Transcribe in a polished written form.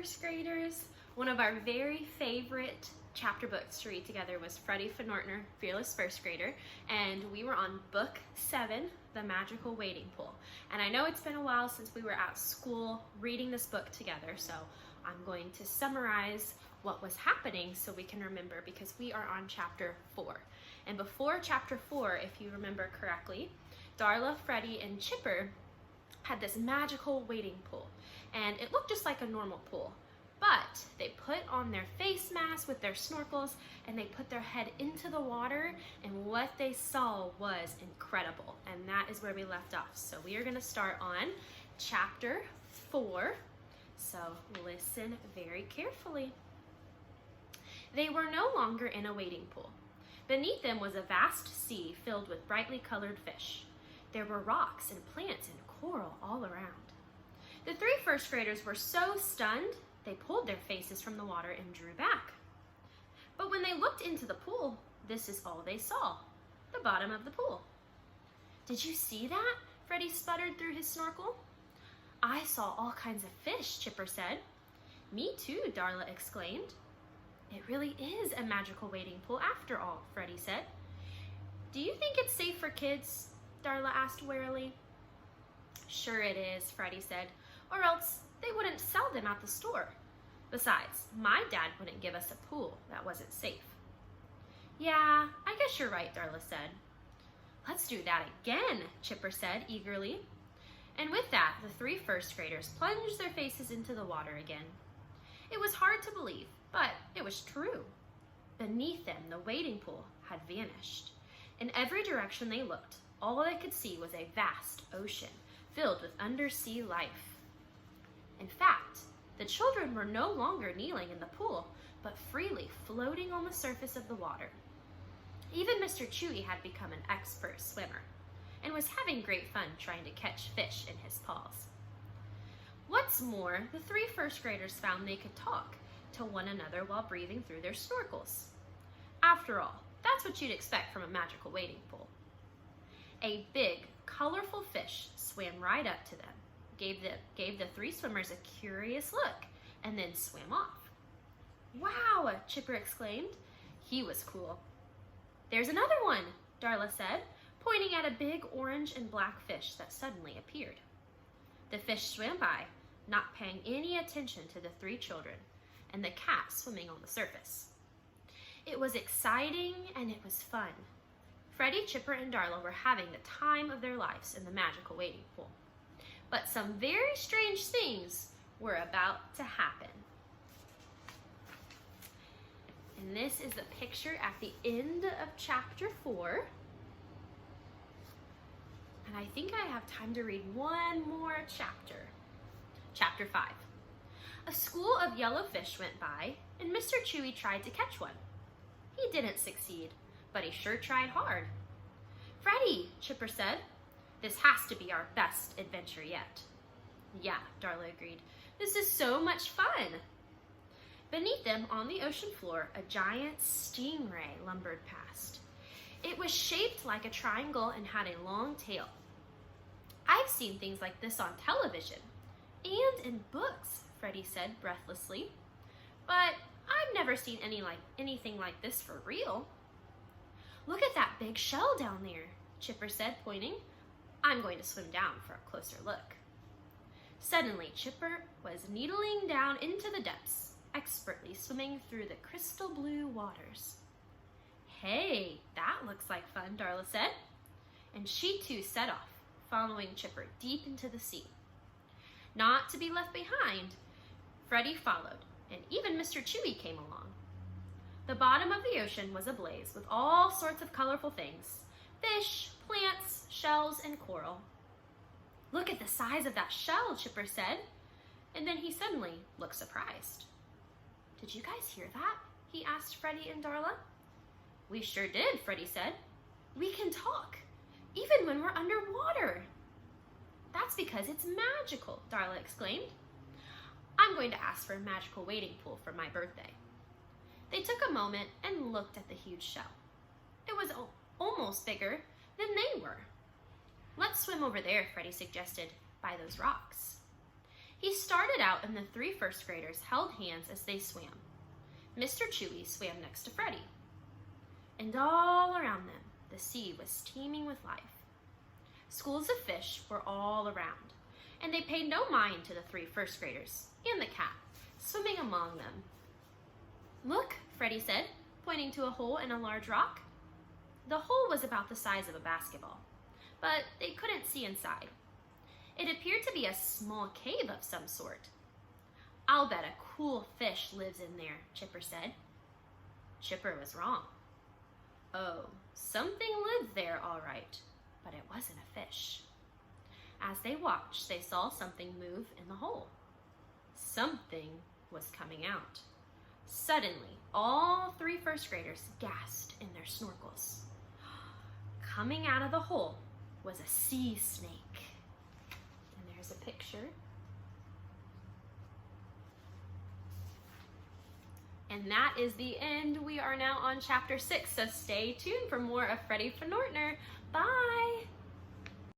first graders. One of our very favorite chapter books to read together was Freddie Finortner, Fearless First Grader, and we were on book 7, The Magical Wading Pool. And I know it's been a while since we were at school reading this book together, so I'm going to summarize what was happening so we can remember, because we are on chapter 4. And before chapter 4, if you remember correctly, Darla, Freddie, and Chipper had this magical wading pool, and it looked just like a normal pool. But they put on their face masks with their snorkels, and they put their head into the water, and what they saw was incredible. And that is where we left off. So we are going to start on chapter 4. So listen very carefully. They were no longer in a wading pool. Beneath them was a vast sea filled with brightly colored fish. There were rocks and plants and coral all around. The 3 first graders were so stunned, they pulled their faces from the water and drew back. But when they looked into the pool, this is all they saw, the bottom of the pool. "Did you see that?" Freddie sputtered through his snorkel. "I saw all kinds of fish," Chipper said. "Me too," Darla exclaimed. "It really is a magical wading pool after all," Freddie said. "Do you think it's safe for kids?" Darla asked warily. "Sure it is," Freddie said, "or else they wouldn't sell them at the store. Besides, my dad wouldn't give us a pool that wasn't safe." "Yeah, I guess you're right," Darla said. "Let's do that again," Chipper said eagerly. And with that, the 3 first graders plunged their faces into the water again. It was hard to believe, but it was true. Beneath them, the wading pool had vanished. In every direction they looked, all they could see was a vast ocean filled with undersea life. In fact, the children were no longer kneeling in the pool, but freely floating on the surface of the water. Even Mr. Chewy had become an expert swimmer and was having great fun trying to catch fish in his paws. What's more, the 3 first graders found they could talk to one another while breathing through their snorkels. After all, that's what you'd expect from a magical wading pool. A big, colorful fish swam right up to them, gave the 3 swimmers a curious look, and then swam off. "Wow!" Chipper exclaimed. He was cool. "There's another one," Darla said, pointing at a big orange and black fish that suddenly appeared. The fish swam by, not paying any attention to the 3 children and the cat swimming on the surface. It was exciting and it was fun. Freddie, Chipper, and Darla were having the time of their lives in the magical wading pool. But some very strange things were about to happen. And this is the picture at the end of chapter 4. And I think I have time to read one more chapter. Chapter 5. A school of yellow fish went by, and Mr. Chewy tried to catch one. He didn't succeed, but he sure tried hard. "Freddie," Chipper said, "this has to be our best adventure yet." "Yeah," Darla agreed. "This is so much fun." Beneath them, on the ocean floor, a giant stingray lumbered past. It was shaped like a triangle and had a long tail. "I've seen things like this on television and in books," Freddie said breathlessly. "But I've never seen anything like this for real." "Look at that big shell down there," Chipper said, pointing. "I'm going to swim down for a closer look." Suddenly, Chipper was needling down into the depths, expertly swimming through the crystal blue waters. "Hey, that looks like fun," Darla said. And she too set off, following Chipper deep into the sea. Not to be left behind, Freddie followed, and even Mr. Chewy came along. The bottom of the ocean was ablaze with all sorts of colorful things: fish, plants, shells, and coral. "Look at the size of that shell," Chipper said, and then he suddenly looked surprised. "Did you guys hear that?" he asked Freddie and Darla. "We sure did," Freddie said. "We can talk, even when we're underwater." "That's because it's magical," Darla exclaimed. "I'm going to ask for a magical wading pool for my birthday." They took a moment and looked at the huge shell. It was almost bigger than they were. "Let's swim over there," Freddie suggested, "by those rocks." He started out and the 3 first graders held hands as they swam. Mr. Chewy swam next to Freddie. And all around them, the sea was teeming with life. Schools of fish were all around, and they paid no mind to the 3 first graders and the cat swimming among them. "Look," Freddie said, pointing to a hole in a large rock. The hole was about the size of a basketball, but they couldn't see inside. It appeared to be a small cave of some sort. "I'll bet a cool fish lives in there," Chipper said. Chipper was wrong. Oh, something lived there all right, but it wasn't a fish. As they watched, they saw something move in the hole. Something was coming out. Suddenly, all 3 first graders gasped in their snorkels. Coming out of the hole was a sea snake. And there's a picture. And that is the end. We are now on chapter 6, so stay tuned for more of Freddie Finortner. Bye!